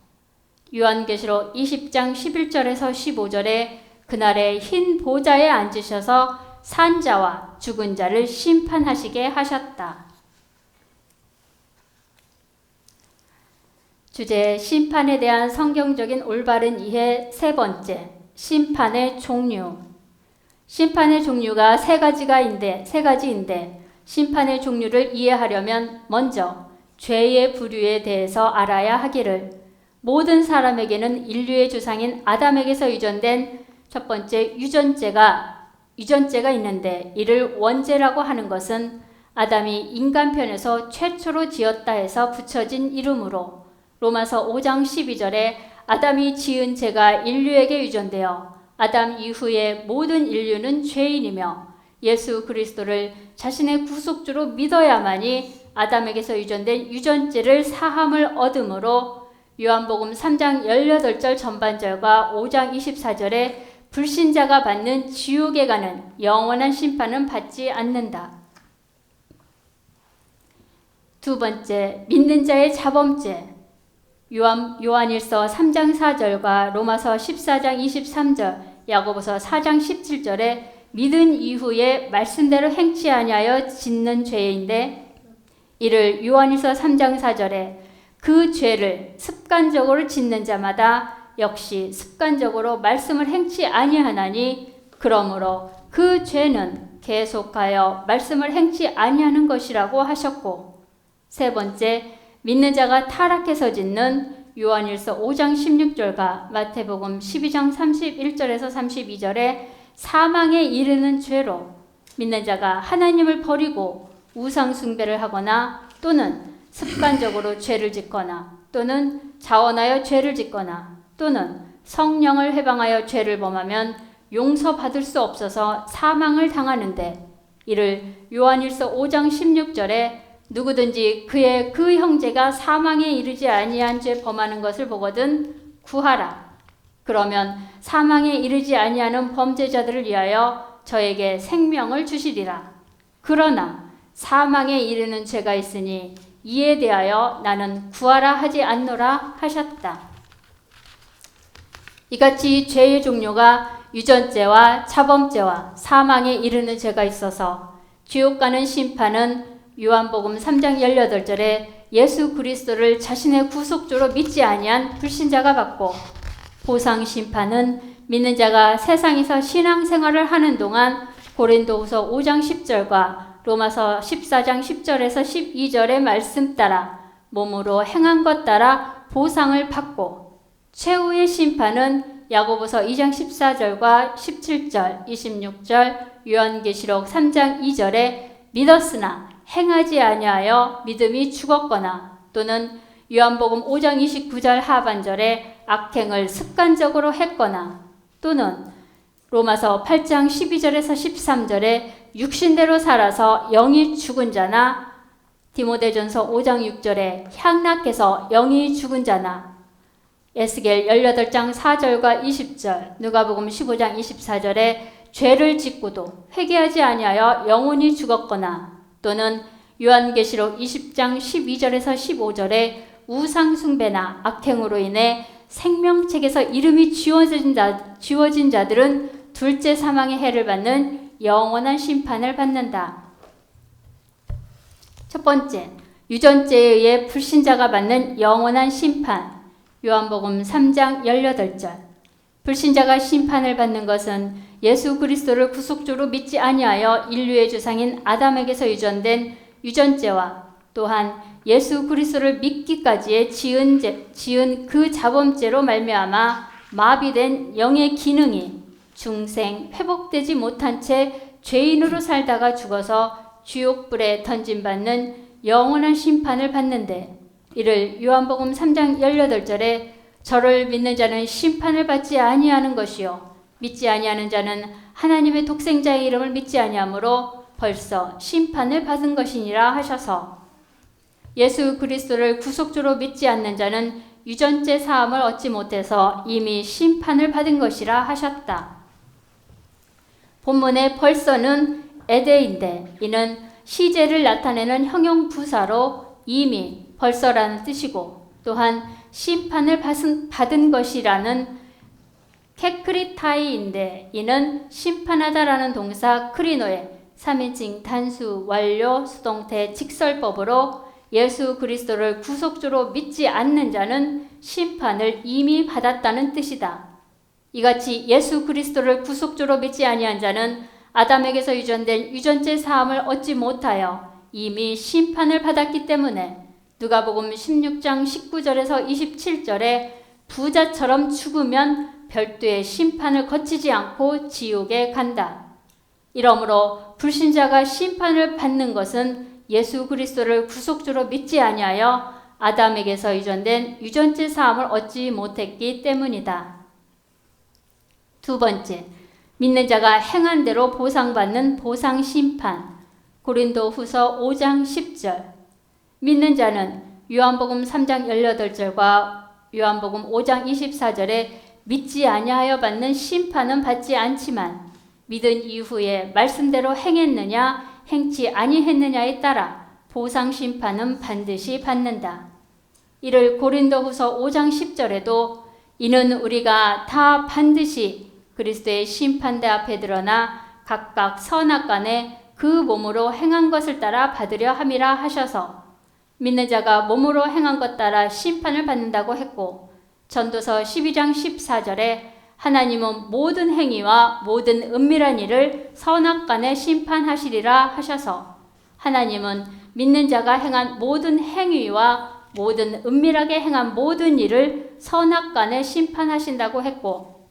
요한계시록 20장 11절에서 15절에 그날에 흰 보좌에 앉으셔서 산 자와 죽은 자를 심판하시게 하셨다. 주제 심판에 대한 성경적인 올바른 이해 세 번째, 심판의 종류. 심판의 종류가 세 가지인데 심판의 종류를 이해하려면 먼저 죄의 부류에 대해서 알아야 하기를 모든 사람에게는 인류의 조상인 아담에게서 유전된 첫 번째 유전죄가 있는데 이를 원죄라고 하는 것은 아담이 인간편에서 최초로 지었다 해서 붙여진 이름으로 로마서 5장 12절에 아담이 지은 죄가 인류에게 유전되어 아담 이후의 모든 인류는 죄인이며 예수 그리스도를 자신의 구속주로 믿어야만이 아담에게서 유전된 유전죄를 사함을 얻으므로 요한복음 3장 18절 전반절과 5장 24절에 불신자가 받는 지옥에 가는 영원한 심판은 받지 않는다. 두 번째, 믿는 자의 자범죄. 요한일서 3장 4절과 로마서 14장 23절, 야고보서 4장 17절에 믿은 이후에 말씀대로 행치 아니하여 짓는 죄인데 이를 요한일서 3장 4절에 그 죄를 습관적으로 짓는 자마다 역시 습관적으로 말씀을 행치 아니하나니 그러므로 그 죄는 계속하여 말씀을 행치 아니하는 것이라고 하셨고, 세 번째, 믿는 자가 타락해서 짓는 요한일서 5장 16절과 마태복음 12장 31절에서 32절에 사망에 이르는 죄로 믿는 자가 하나님을 버리고 우상 숭배를 하거나 또는 습관적으로 죄를 짓거나 또는 자원하여 죄를 짓거나 또는 성령을 해방하여 죄를 범하면 용서받을 수 없어서 사망을 당하는데 이를 요한일서 5장 16절에 누구든지 그의 그 형제가 사망에 이르지 아니한 죄 범하는 것을 보거든 구하라. 그러면 사망에 이르지 아니하는 범죄자들을 위하여 저에게 생명을 주시리라. 그러나 사망에 이르는 죄가 있으니 이에 대하여 나는 구하라 하지 않노라 하셨다. 이같이 죄의 종류가 유전죄와 자범죄와 사망에 이르는 죄가 있어서 지옥 가는 심판은 요한복음 3장 18절에 예수 그리스도를 자신의 구속주로 믿지 아니한 불신자가 받고 보상 심판은 믿는 자가 세상에서 신앙생활을 하는 동안 고린도후서 5장 10절과 로마서 14장 10절에서 12절의 말씀 따라 몸으로 행한 것 따라 보상을 받고 최후의 심판은 야고보서 2장 14절과 17절, 26절, 요한계시록 3장 2절에 믿었으나 행하지 아니하여 믿음이 죽었거나 또는 요한복음 5장 29절 하반절에 악행을 습관적으로 했거나 또는 로마서 8장 12절에서 13절에 육신대로 살아서 영이 죽은 자나 디모데전서 5장 6절에 향락해서 영이 죽은 자나 에스겔 18장 4절과 20절 누가복음 15장 24절에 죄를 짓고도 회개하지 아니하여 영혼이 죽었거나 또는 요한계시록 20장 12절에서 15절에 우상 숭배나 악행으로 인해 생명책에서 이름이 지워진 자들은 둘째 사망의 해를 받는 영원한 심판을 받는다. 첫 번째, 유전죄에 의해 불신자가 받는 영원한 심판. 요한복음 3장 18절. 불신자가 심판을 받는 것은 예수 그리스도를 구속주로 믿지 아니하여 인류의 조상인 아담에게서 유전된 유전죄와 또한 예수 그리스도를 믿기까지의 지은 그 자범죄로 말미암아 마비된 영의 기능이 중생 회복되지 못한 채 죄인으로 살다가 죽어서 지옥불에 던짐받는 영원한 심판을 받는데, 이를 요한복음 3장 18절에 저를 믿는 자는 심판을 받지 아니하는 것이요 믿지 아니하는 자는 하나님의 독생자의 이름을 믿지 아니하므로 벌써 심판을 받은 것이니라 하셔서, 예수 그리스도를 구속주로 믿지 않는 자는 유전죄 사함을 얻지 못해서 이미 심판을 받은 것이라 하셨다. 본문의 벌써는 에데인데 이는 시제를 나타내는 형용부사로 이미 벌써라는 뜻이고, 또한 심판을 받은 것이라는 케크리타이인데 이는 심판하다라는 동사 크리노의 3인칭 단수 완료 수동태 직설법으로 예수 그리스도를 구속주로 믿지 않는 자는 심판을 이미 받았다는 뜻이다. 이같이 예수 그리스도를 구속주로 믿지 아니한 자는 아담에게서 유전된 유전죄 사함을 얻지 못하여 이미 심판을 받았기 때문에 누가복음 16장 19절에서 27절에 부자처럼 죽으면 별도의 심판을 거치지 않고 지옥에 간다. 이러므로 불신자가 심판을 받는 것은 예수 그리스도를 구속주로 믿지 아니하여 아담에게서 유전된 유전죄 사함을 얻지 못했기 때문이다. 두 번째, 믿는 자가 행한 대로 보상받는 보상심판. 고린도후서 5장 10절. 믿는 자는 요한복음 3장 18절과 요한복음 5장 24절에 믿지 아니하여 받는 심판은 받지 않지만 믿은 이후에 말씀대로 행했느냐 행치 아니했느냐에 따라 보상심판은 반드시 받는다. 이를 고린도후서 5장 10절에도 이는 우리가 다 반드시 그리스도의 심판대 앞에 드러나 각각 선악간에 그 몸으로 행한 것을 따라 받으려 함이라 하셔서 믿는 자가 몸으로 행한 것 따라 심판을 받는다고 했고, 전도서 12장 14절에 하나님은 모든 행위와 모든 은밀한 일을 선악간에 심판하시리라 하셔서 하나님은 믿는 자가 행한 모든 행위와 모든 은밀하게 행한 모든 일을 선악간에 심판하신다고 했고,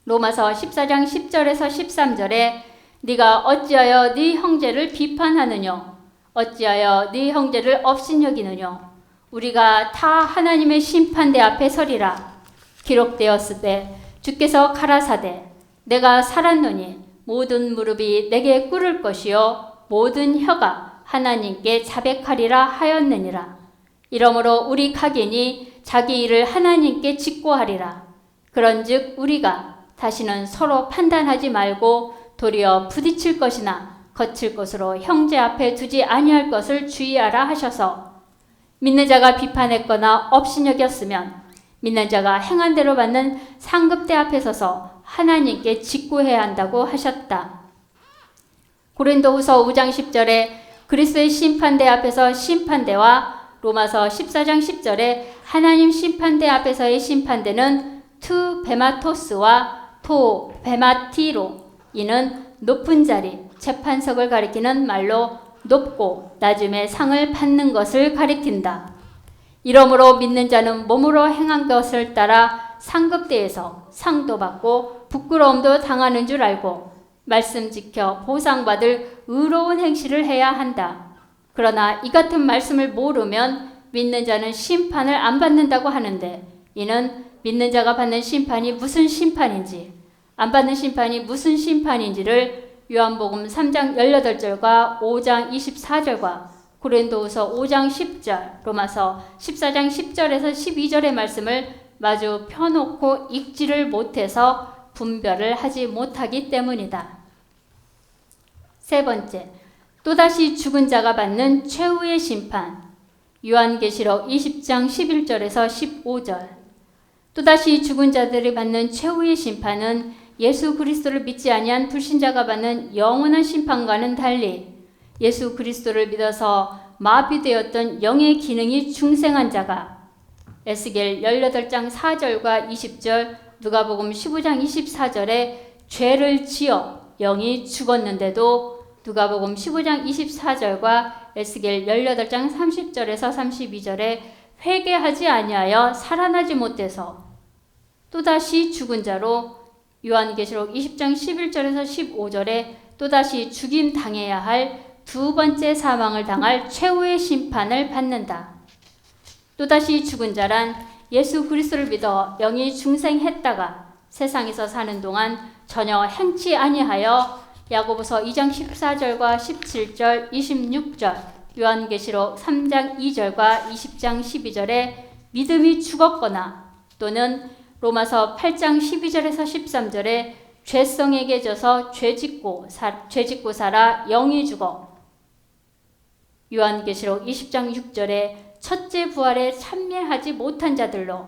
로마서 14장 10절에서 13절에 네가 어찌하여 네 형제를 비판하느냐 어찌하여 네 형제를 업신여기느냐 우리가 다 하나님의 심판대 앞에 서리라. 기록되었을 때 주께서 가라사대 내가 살았노니 모든 무릎이 내게 꿇을 것이요 모든 혀가 하나님께 자백하리라 하였느니라. 이러므로 우리 각인이 자기 일을 하나님께 직고하리라. 그런즉 우리가 다시는 서로 판단하지 말고 도리어 부딪힐 것이나 거칠 것으로 형제 앞에 두지 아니할 것을 주의하라 하셔서, 믿는 자가 비판했거나 업신여겼으면 믿는 자가 행한 대로 받는 상급대 앞에 서서 하나님께 직고해야 한다고 하셨다. 고린도후서 5장 10절에 그리스도의 심판대 앞에서 심판대와 로마서 14장 10절에 하나님 심판대 앞에서의 심판대는 투 베마토스와 토 베마티로, 이는 높은 자리, 재판석을 가리키는 말로 높고 낮음의 상을 받는 것을 가리킨다. 이러므로 믿는 자는 몸으로 행한 것을 따라 상급대에서 상도 받고 부끄러움도 당하는 줄 알고 말씀 지켜 보상받을 의로운 행실을 해야 한다. 그러나 이 같은 말씀을 모르면 믿는 자는 심판을 안 받는다고 하는데, 이는 믿는 자가 받는 심판이 무슨 심판인지, 안 받는 심판이 무슨 심판인지를 요한복음 3장 18절과 5장 24절과 고린도후서 5장 10절, 로마서 14장 10절에서 12절의 말씀을 마주 펴놓고 읽지를 못해서 분별을 하지 못하기 때문이다. 세 번째, 또다시 죽은 자가 받는 최후의 심판. 요한계시록 20장 11절에서 15절. 또다시 죽은 자들이 받는 최후의 심판은 예수 그리스도를 믿지 아니한 불신자가 받는 영원한 심판과는 달리 예수 그리스도를 믿어서 마비되었던 영의 기능이 중생한 자가 에스겔 18장 4절과 20절, 누가복음 15장 24절에 죄를 지어 영이 죽었는데도 누가복음 15장 24절과 에스겔 18장 30절에서 32절에 회개하지 아니하여 살아나지 못해서 또다시 죽은 자로 요한계시록 20장 11절에서 15절에 또다시 죽임 당해야 할 두 번째 사망을 당할 최후의 심판을 받는다. 또다시 죽은 자란 예수 그리스도를 믿어 영이 중생했다가 세상에서 사는 동안 전혀 행치 아니하여 야고보서 2장 14절과 17절, 26절, 요한계시록 3장 2절과 20장 12절에 믿음이 죽었거나 또는 로마서 8장 12절에서 13절에 죄성에게 져서 죄짓고 살아 영이 죽어 요한계시록 20장 6절에 첫째 부활에 참여하지 못한 자들로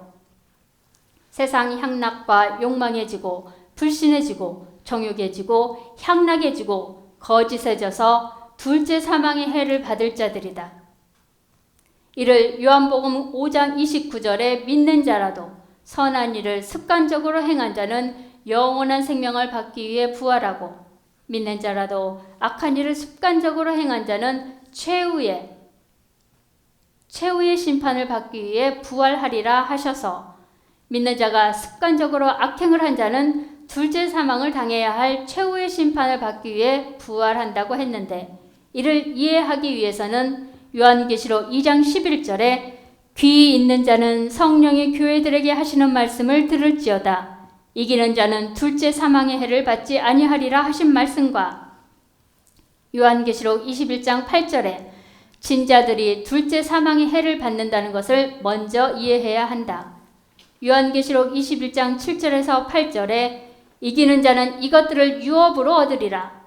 세상 향락과 욕망해지고 불신해지고 정욕해지고 향락해지고 거짓해져서 둘째 사망의 해를 받을 자들이다. 이를 요한복음 5장 29절에 믿는 자라도 선한 일을 습관적으로 행한 자는 영원한 생명을 받기 위해 부활하고 믿는 자라도 악한 일을 습관적으로 행한 자는 최후의 심판을 받기 위해 부활하리라 하셔서 믿는 자가 습관적으로 악행을 한 자는 둘째 사망을 당해야 할 최후의 심판을 받기 위해 부활한다고 했는데 이를 이해하기 위해서는 요한계시록 2장 11절에 귀 있는 자는 성령이 교회들에게 하시는 말씀을 들을지어다. 이기는 자는 둘째 사망의 해를 받지 아니하리라 하신 말씀과 요한계시록 21장 8절에 진자들이 둘째 사망의 해를 받는다는 것을 먼저 이해해야 한다. 요한계시록 21장 7절에서 8절에 이기는 자는 이것들을 유업으로 얻으리라.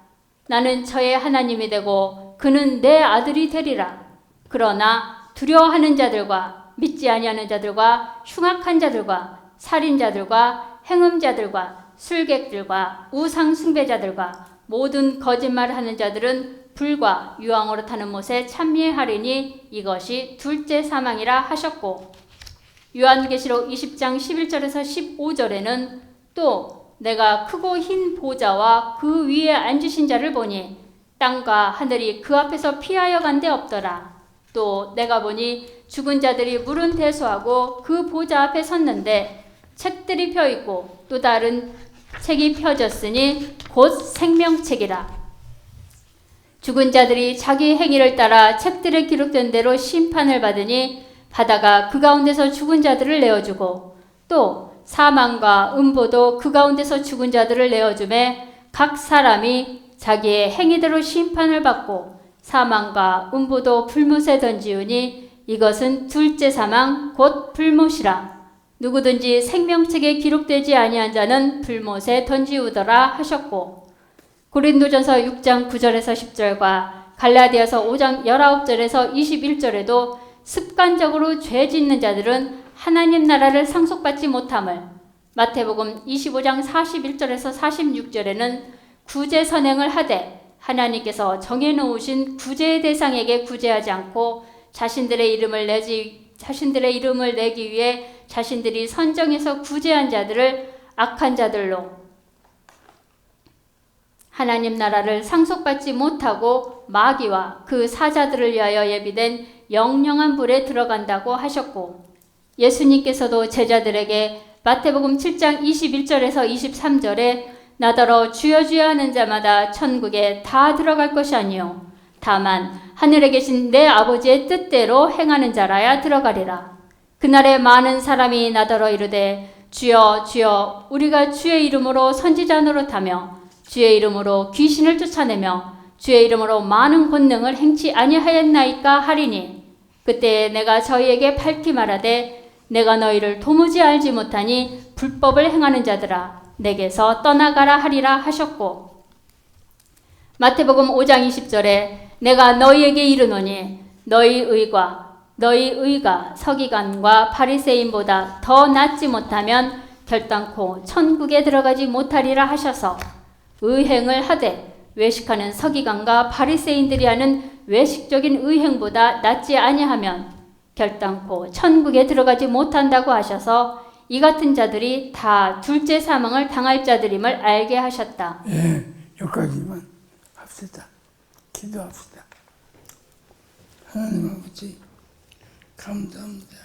나는 저의 하나님이 되고 그는 내 아들이 되리라. 그러나 두려워하는 자들과 믿지 아니하는 자들과 흉악한 자들과 살인자들과 행음자들과 술객들과 우상 숭배자들과 모든 거짓말하는 자들은 불과 유황으로 타는 못에 참여하리니 이것이 둘째 사망이라 하셨고 요한계시록 20장 11절에서 15절에는 또 내가 크고 흰 보좌와 그 위에 앉으신 자를 보니 땅과 하늘이 그 앞에서 피하여 간 데 없더라. 또 내가 보니 죽은 자들이 물은 대소하고 그 보좌 앞에 섰는데 책들이 펴 있고 또 다른 책이 펴졌으니 곧 생명책이라. 죽은 자들이 자기 행위를 따라 책들에 기록된 대로 심판을 받으니 바다가 그 가운데서 죽은 자들을 내어주고 또 사망과 음보도 그 가운데서 죽은 자들을 내어주매 각 사람이 자기의 행위대로 심판을 받고 사망과 음보도 불못에 던지우니 이것은 둘째 사망 곧 불못이라. 누구든지 생명책에 기록되지 아니한 자는 불못에 던지우더라 하셨고 고린도전서 6장 9절에서 10절과 갈라디아서 5장 19절에서 21절에도 습관적으로 죄 짓는 자들은 하나님 나라를 상속받지 못함을 마태복음 25장 41절에서 46절에는 구제 선행을 하되 하나님께서 정해놓으신 구제의 대상에게 구제하지 않고 자신들의 이름을 내기 위해 자신들이 선정해서 구제한 자들을 악한 자들로 하나님 나라를 상속받지 못하고 마귀와 그 사자들을 위하여 예비된 영영한 불에 들어간다고 하셨고 예수님께서도 제자들에게 마태복음 7장 21절에서 23절에 나더러 주여 주여 하는 자마다 천국에 다 들어갈 것이 아니요 다만 하늘에 계신 내 아버지의 뜻대로 행하는 자라야 들어가리라. 그날에 많은 사람이 나더러 이르되 주여 주여 우리가 주의 이름으로 선지자 노릇하며 주의 이름으로 귀신을 쫓아내며 주의 이름으로 많은 권능을 행치 아니하였나이까 하리니 그때 내가 저희에게 밝히 말하되 내가 너희를 도무지 알지 못하니 불법을 행하는 자들아 내게서 떠나가라 하리라 하셨고 마태복음 5장 20절에 내가 너희에게 이르노니 너희 의가 서기관과 바리새인보다 더 낫지 못하면 결단코 천국에 들어가지 못하리라 하셔서 의행을 하되 외식하는 서기관과 바리새인들이 하는 외식적인 의행보다 낫지 아니하면 결단코 천국에 들어가지 못한다고 하셔서 이 같은 자들이 다 둘째 사망을 당할 자들임을 알게 하셨다. 예, 여기까지만 합시다. 기도합시다. 하나님 아버지 감사합니다.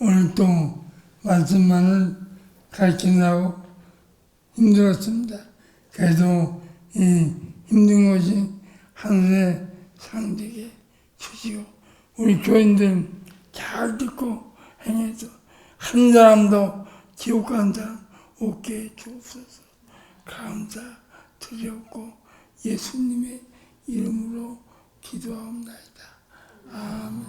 오늘 또 말씀만을 가르치느라고 힘들었습니다. 그래도 이 힘든 것이 하늘의 상대에 주시고 우리 교인들 잘 듣고 행해서 한 사람도 지옥 간 사람 없게 주옵소서. 감사드렸고 예수님의 이름으로 기도하옵나이다. 아멘.